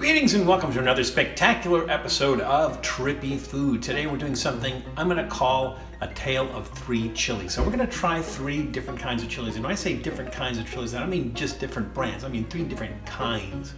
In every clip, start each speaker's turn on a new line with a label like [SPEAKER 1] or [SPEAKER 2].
[SPEAKER 1] Greetings and welcome to another spectacular episode of Trippy Food. Today we're doing something I'm going to call a tale of three chilies. So we're going to try three different kinds of chilies. And when I say different kinds of chilies, I don't mean just different brands. I mean three different kinds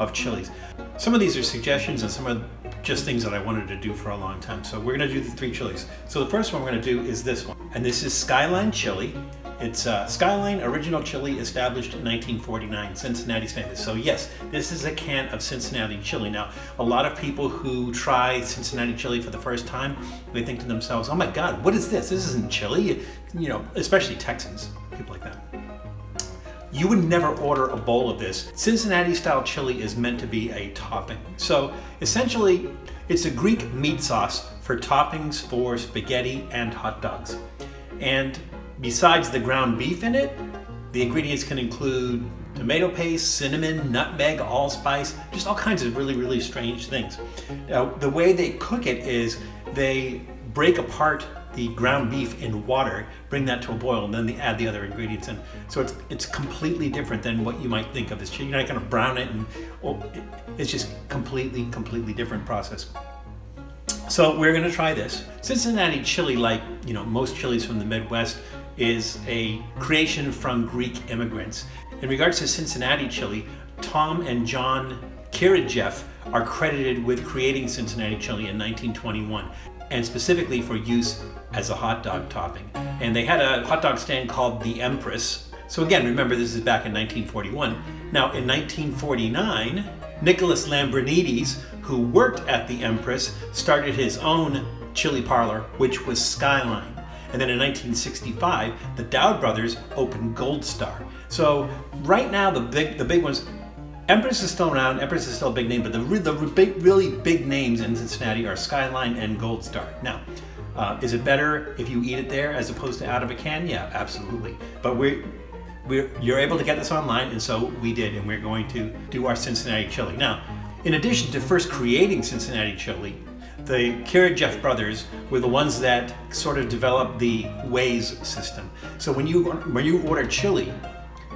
[SPEAKER 1] of chilies. Some of these are suggestions and some are just things that I wanted to do for a long time. So we're going to do the three chilies. So the first one we're going to do is this one. And this is Skyline chili. It's Skyline original chili, established in 1949, Cincinnati-style. So yes, this is a can of Cincinnati chili. Now, a lot of people who try Cincinnati chili for the first time, they think to themselves, oh my God, what is this? This isn't chili. You know, especially Texans, people like that. You would never order a bowl of this. Cincinnati-style chili is meant to be a topping. So essentially, it's a Greek meat sauce for toppings for spaghetti and hot dogs. And besides the ground beef in it, the ingredients can include tomato paste, cinnamon, nutmeg, allspice, just all kinds of really strange things. Now, the way they cook it is they break apart the ground beef in water, bring that to a boil, and then they add the other ingredients in. So it's completely different than what you might think of as chili. You're not going to brown it, and it's just completely different process. So we're going to try this. Cincinnati chili, like most chilies from the Midwest, is a creation from Greek immigrants. In regards to Cincinnati chili, Tom and John Kiridjeff are credited with creating Cincinnati chili in 1921, and specifically for use as a hot dog topping. And they had a hot dog stand called the Empress. So again, remember this is back in 1941. Now in 1949, Nicholas Lambrinides, who worked at the Empress, started his own chili parlor, which was Skyline. And then in 1965, the Dowd brothers opened Gold Star. So right now, the big ones, Empress is still around. Empress is still a big name, but the really big names in Cincinnati are Skyline and Gold Star. Now, is it better if you eat it there as opposed to out of a can? Yeah, absolutely. But you're able to get this online, and so we did, and we're going to do our Cincinnati chili. Now, in addition to first creating Cincinnati chili, the Kiridjeff brothers were the ones that sort of developed the Waze system. So when you order chili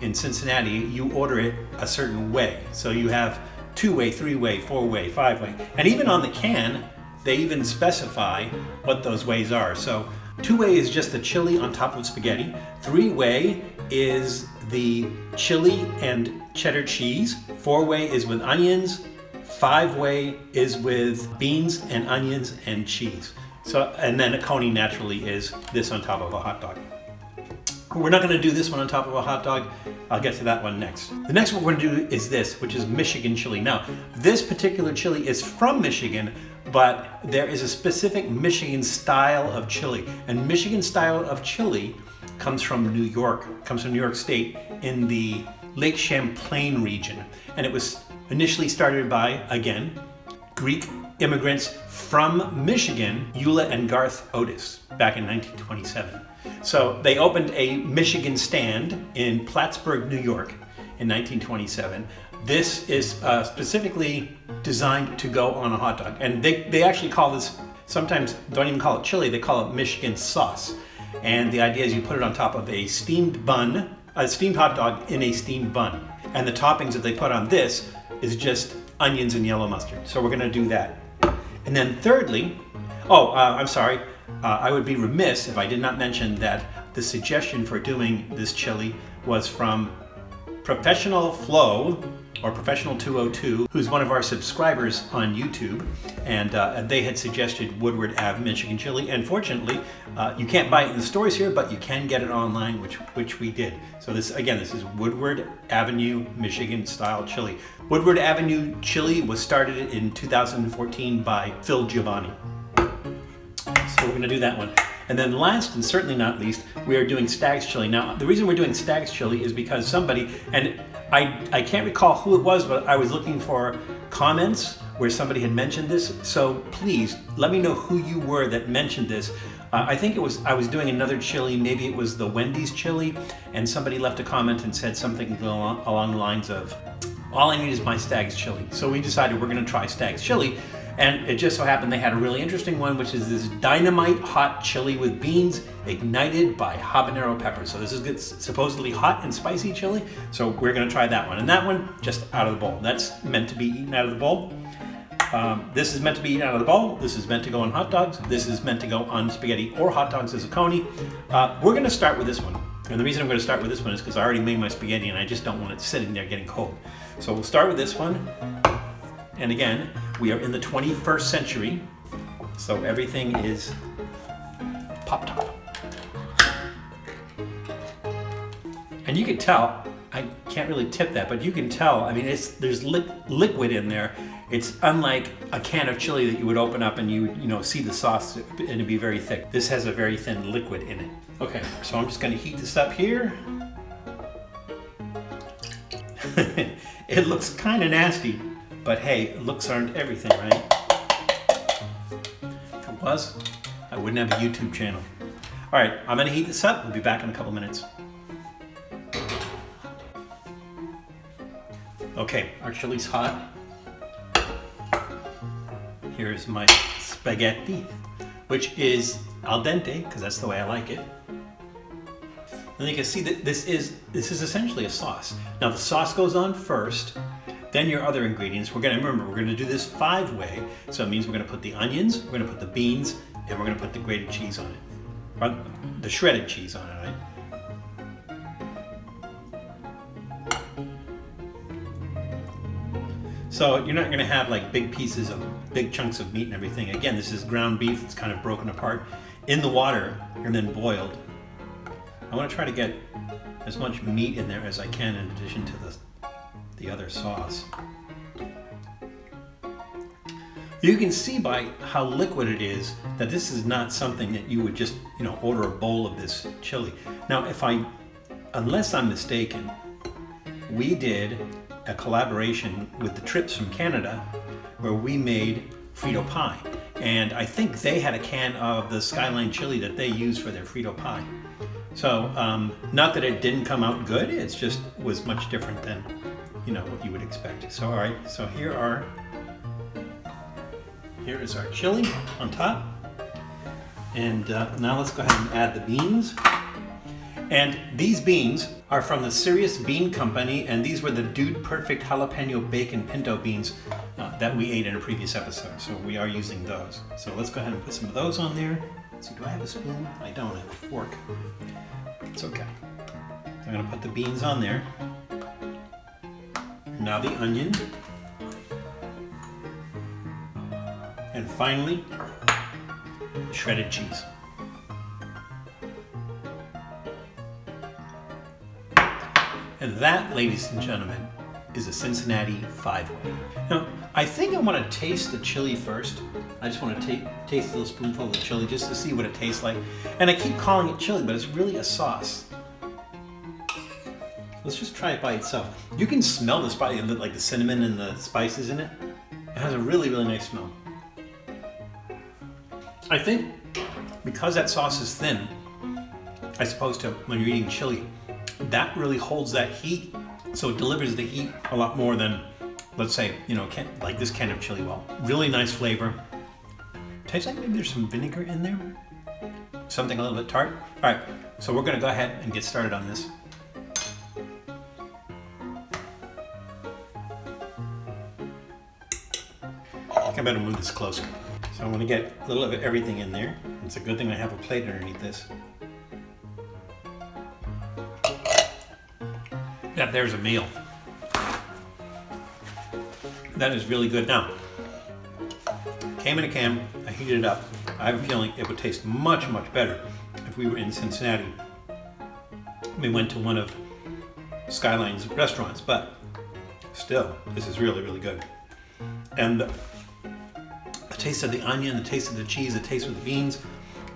[SPEAKER 1] in Cincinnati, you order it a certain way. So you have 2-way, 3-way, 4-way, 5-way. And even on the can, they even specify what those ways are. So 2-way is just the chili on top of spaghetti. 3-way is the chili and cheddar cheese. 4-way is with onions. 5-way is with beans and onions and cheese. So, and then a coney naturally is this on top of a hot dog. We're not going to do this one on top of a hot dog. I'll get to that one next. The next one we're going to do is this, which is Michigan chili. Now, this particular chili is from Michigan, but there is a specific Michigan style of chili. And Michigan style of chili comes from New York State in the Lake Champlain region. And it was initially started by, again, Greek immigrants from Michigan, Eula and Garth Otis, back in 1927. So they opened a Michigan stand in Plattsburgh, New York in 1927. This is specifically designed to go on a hot dog. And they actually call this, sometimes don't even call it chili, they call it Michigan sauce. And the idea is you put it on top of a steamed bun, a steamed hot dog in a steamed bun. And the toppings that they put on this is just onions and yellow mustard. So we're going to do that. And then thirdly, I'm sorry, I would be remiss if I did not mention that the suggestion for doing this chili was from Professional Flow, or Professional 202, who's one of our subscribers on YouTube, and they had suggested Woodward Ave Michigan chili. And fortunately, you can't buy it in the stores here, but you can get it online, which we did. So this is Woodward Avenue Michigan style chili. Woodward Avenue chili was started in 2014 by Phil Giovanni. So we're going to do that one. And then last and certainly not least, we are doing Stagg's chili. Now, the reason we're doing Stagg's chili is because somebody, and I can't recall who it was, but I was looking for comments where somebody had mentioned this. So please let me know who you were that mentioned this. I think I was doing another chili, maybe it was the Wendy's chili, and somebody left a comment and said something along the lines of, all I need is my Stagg's chili. So we decided we're going to try Stagg's chili. And it just so happened they had a really interesting one, which is this Dynamite Hot chili with beans ignited by habanero peppers. So this is good, supposedly hot and spicy chili. So we're gonna try that one. And that one, just out of the bowl. That's meant to be eaten out of the bowl. This is meant to be eaten out of the bowl. This is meant to go on hot dogs. This is meant to go on spaghetti or hot dogs as a coney. We're gonna start with this one. And the reason I'm gonna start with this one is because I already made my spaghetti and I just don't want it sitting there getting cold. So we'll start with this one. And again, we are in the 21st century, so everything is pop top. And you can tell, I can't really tip that, but you can tell, I mean, there's liquid in there. It's unlike a can of chili that you would open up and you would, see the sauce and it'd be very thick. This has a very thin liquid in it. Okay, so I'm just gonna heat this up here. It looks kind of nasty. But hey, looks aren't everything, right? If it was, I wouldn't have a YouTube channel. All right, I'm gonna heat this up. We'll be back in a couple minutes. Okay, our chili's hot. Here's my spaghetti, which is al dente, because that's the way I like it. And you can see that this is essentially a sauce. Now the sauce goes on first. Then your other ingredients, we're gonna do this 5-way. So it means we're gonna put the onions, we're gonna put the beans, and we're gonna put the grated cheese on it. Or the shredded cheese on it, right? So you're not gonna have like big chunks of meat and everything. Again, this is ground beef that's kind of broken apart in the water and then boiled. I wanna try to get as much meat in there as I can in addition to the other sauce. You can see by how liquid it is that this is not something that you would just, order a bowl of this chili. Now, unless I'm mistaken, we did a collaboration with the Trips from Canada where we made Frito pie. And I think they had a can of the Skyline chili that they use for their Frito pie. So, not that it didn't come out good, it's just was much different than what you would expect. So all right, so here is our chili on top. And now let's go ahead and add the beans. And these beans are from the Serious Bean Company, and these were the Dude Perfect Jalapeno Bacon Pinto beans that we ate in a previous episode. So we are using those. So let's go ahead and put some of those on there. Let's see, do I have a spoon? I don't, I have a fork. It's okay. So I'm gonna put the beans on there. Now the onion. And finally, the shredded cheese. And that, ladies and gentlemen, is a Cincinnati 5-way. Now, I think I want to taste the chili first. I just want to taste a little spoonful of the chili just to see what it tastes like. And I keep calling it chili, but it's really a sauce. Let's just try it by itself. You can smell the spice, like the cinnamon and the spices in it. It has a really, really nice smell. I think because that sauce is thin, as opposed to when you're eating chili, that really holds that heat. So it delivers the heat a lot more than, let's say, like this can of chili well. Really nice flavor. Tastes like maybe there's some vinegar in there. Something a little bit tart. All right, so we're gonna go ahead and get started on this. I better move this closer. So I'm gonna get a little of everything in there. It's a good thing I have a plate underneath this. Yeah, there's a meal. That is really good. Now, came in a can, I heated it up. I have a feeling it would taste much, much better if we were in Cincinnati. We went to one of Skyline's restaurants, but still, this is really, really good. And the taste of the onion, the taste of the cheese, the taste of the beans,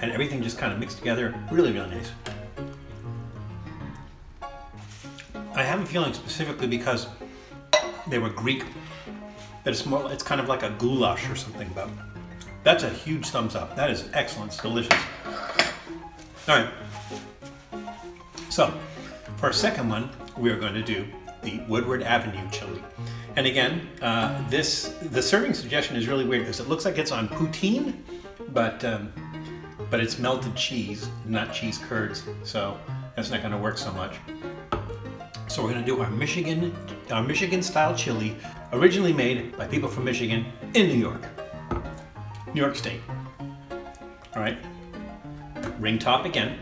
[SPEAKER 1] and everything just kind of mixed together. Really, really nice. I have a feeling specifically because they were Greek that it's kind of like a goulash or something, but that's a huge thumbs up. That is excellent. It's delicious. All right. So for our second one, we are going to do the Woodward Avenue chili. And again, the serving suggestion is really weird because it looks like it's on poutine, but it's melted cheese, not cheese curds. So that's not going to work so much. So we're going to do our Michigan style chili, originally made by people from Michigan in New York State. All right, ring top again.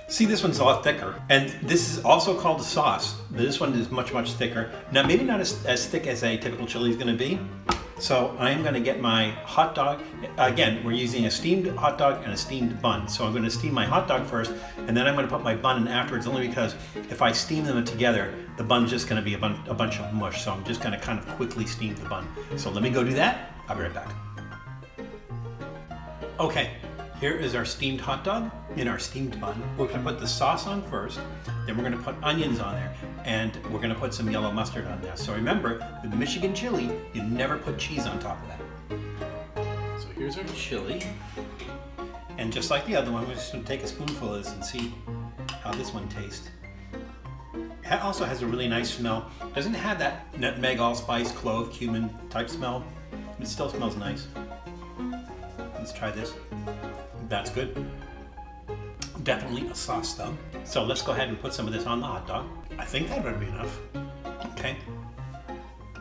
[SPEAKER 1] See, this one's a lot thicker, and this is also called a sauce, but this one is much, much thicker. Now, maybe not as thick as a typical chili is going to be. So I'm going to get my hot dog. Again, we're using a steamed hot dog and a steamed bun. So I'm going to steam my hot dog first, and then I'm going to put my bun in afterwards, only because if I steam them together, the bun's just going to be a bunch of mush. So I'm just going to kind of quickly steam the bun. So let me go do that. I'll be right back. Okay. Here is our steamed hot dog in our steamed bun. We're going to put the sauce on first, then we're going to put onions on there, and we're going to put some yellow mustard on there. So remember, with Michigan chili, you never put cheese on top of that. So here's our chili. And just like the other one, we're just going to take a spoonful of this and see how this one tastes. It also has a really nice smell. It doesn't have that nutmeg, allspice, clove, cumin type smell. It still smells nice. Let's try this. That's good. Definitely a sauce though. So let's go ahead and put some of this on the hot dog. I think that would be enough. Okay.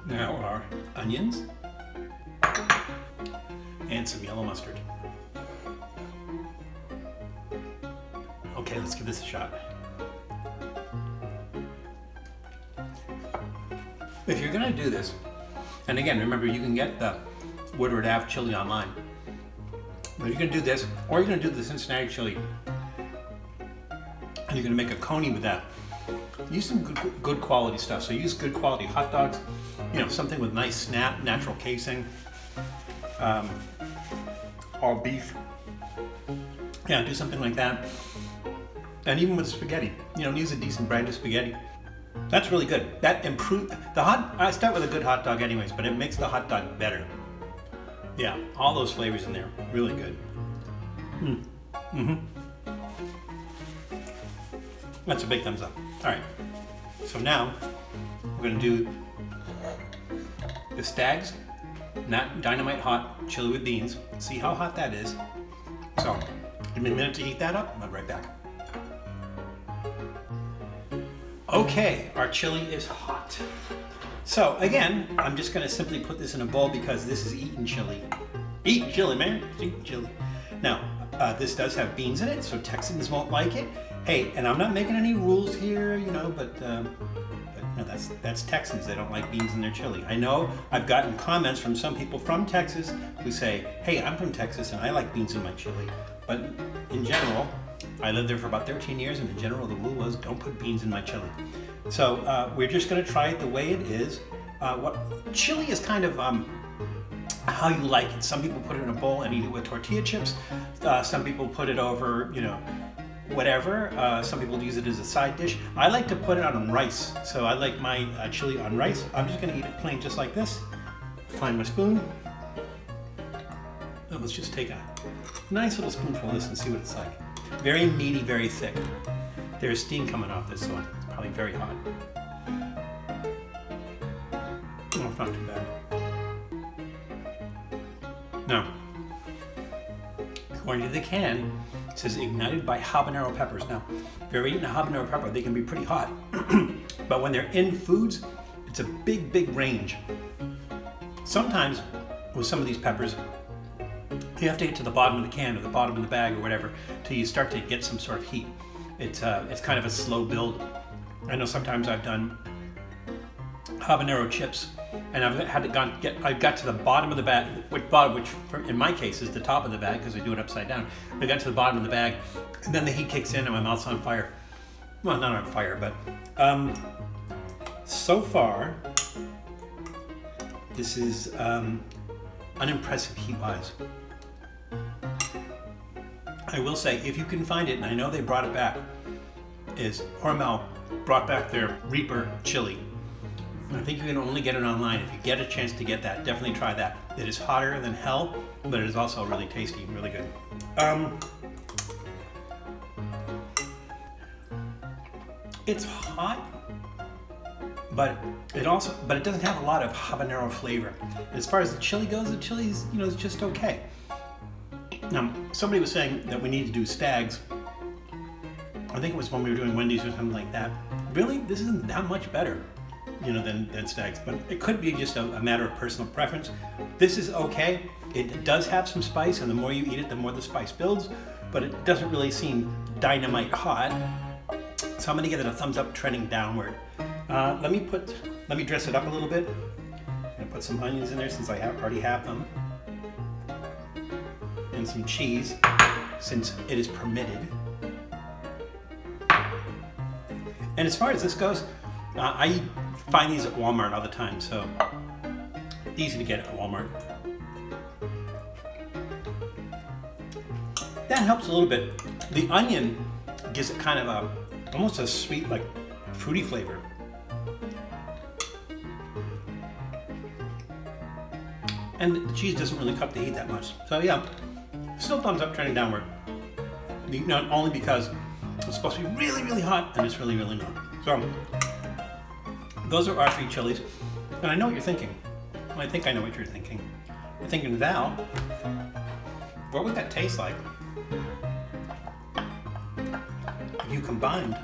[SPEAKER 1] Now our onions and some yellow mustard. Okay, let's give this a shot. If you're gonna do this, and again, remember you can get the Woodward Ave chili online. But you're going to do this, or you're going to do the Cincinnati chili, and you're going to make a coney with that. Use some good quality stuff. So use good quality hot dogs, something with nice snap, natural casing, all beef. Yeah, do something like that. And even with spaghetti, use a decent brand of spaghetti. That's really good. That improves I start with a good hot dog anyways, but it makes the hot dog better. Yeah, all those flavors in there, really good. That's a big thumbs up. All right, so now we're gonna do the Stagg's Dynamite Hot chili with beans. See how hot that is. So give me a minute to heat that up. I'll be right back. Okay, our chili is hot. So again, I'm just going to simply put this in a bowl because this is eaten chili. Eaten chili, man. It's eaten chili. Now, this does have beans in it, so Texans won't like it. Hey, and I'm not making any rules here, but that's Texans. They don't like beans in their chili. I know I've gotten comments from some people from Texas who say, hey, I'm from Texas and I like beans in my chili. But in general, I lived there for about 13 years, and in general, the rule was don't put beans in my chili. So we're just going to try it the way it is. Chili is kind of how you like it. Some people put it in a bowl and eat it with tortilla chips. Some people put it over, whatever. Some people use it as a side dish. I like to put it on rice. So I like my chili on rice. I'm just going to eat it plain just like this. Find my spoon. And let's just take a nice little spoonful of this and see what it's like. Very meaty, very thick. There's steam coming off this, so it's probably very hot. Oh, it's not too bad. Now, according to the can, it says ignited by habanero peppers. Now, if you're eating a habanero pepper, they can be pretty hot. But when they're in foods, it's a big, big range. Sometimes, with some of these peppers, you have to get to the bottom of the can or the bottom of the bag or whatever till you start to get some sort of heat. It's kind of a slow build. I know sometimes I've done habanero chips, and I got to the bottom of the bag, which in my case is the top of the bag because I do it upside down. I got to the bottom of the bag, and then the heat kicks in and my mouth's on fire. Well, not on fire, but so far this is unimpressive heat-wise. I will say, if you can find it, and I know they brought it back, is Hormel brought back their Reaper chili. And I think you can only get it online. If you get a chance to get that, definitely try that. It is hotter than hell, but it is also really tasty and really good. It's hot, but it doesn't have a lot of habanero flavor. As far as the chili goes, the chili's, is just okay. Now, somebody was saying that we need to do Stags. I think it was when we were doing Wendy's or something like that. Really, this isn't that much better, than Stags, but it could be just a matter of personal preference. This is okay. It does have some spice, and the more you eat it, the more the spice builds, but it doesn't really seem dynamite hot. So I'm gonna give it a thumbs up, trending downward. Let me dress it up a little bit. I'm gonna put some onions in there since I already have them. And some cheese, since it is permitted. And as far as this goes, I find these at Walmart all the time, so easy to get at Walmart. That helps a little bit. The onion gives it kind of almost a sweet, like fruity flavor. And the cheese doesn't really cut the heat that much. So yeah, still thumbs up, trending downward. Not only because it's supposed to be really, really hot, and it's really, really not. So those are our 3 chilies. And I know what you're thinking. Well, I think I know what you're thinking. You're thinking, Val, what would that taste like if you combined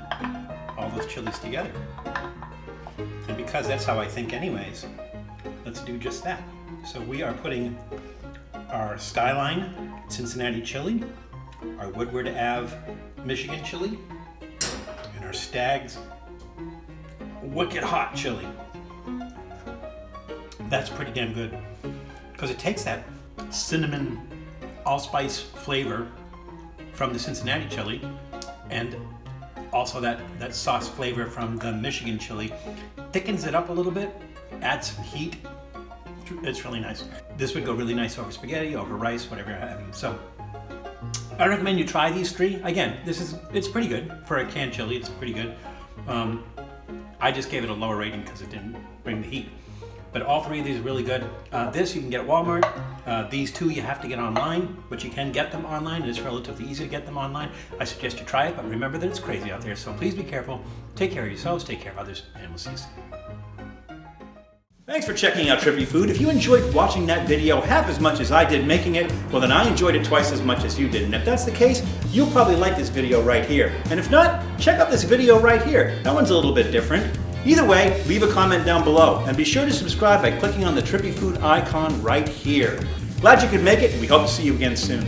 [SPEAKER 1] all those chilies together? And because that's how I think anyways, let's do just that. So we are putting our Skyline Cincinnati chili, our Woodward Ave Michigan chili, and our Stagg's wicked hot chili. That's pretty damn good because it takes that cinnamon allspice flavor from the Cincinnati chili and also that sauce flavor from the Michigan chili, thickens it up a little bit, adds some heat. It's really nice. This would go really nice over spaghetti, over rice, whatever you're having. So I recommend you try these 3. Again, it's pretty good for a canned chili. It's pretty good. I just gave it a lower rating because it didn't bring the heat. But all 3 of these are really good. This you can get at Walmart. These 2 you have to get online, but you can get them online, and it's relatively easy to get them online. I suggest you try it, but remember that it's crazy out there, so please be careful. Take care of yourselves, take care of others, and we'll see you soon. Thanks for checking out Trippy Food. If you enjoyed watching that video half as much as I did making it, well then I enjoyed it twice as much as you did. And if that's the case, you'll probably like this video right here. And if not, check out this video right here. That one's a little bit different. Either way, leave a comment down below. And be sure to subscribe by clicking on the Trippy Food icon right here. Glad you could make it, and we hope to see you again soon.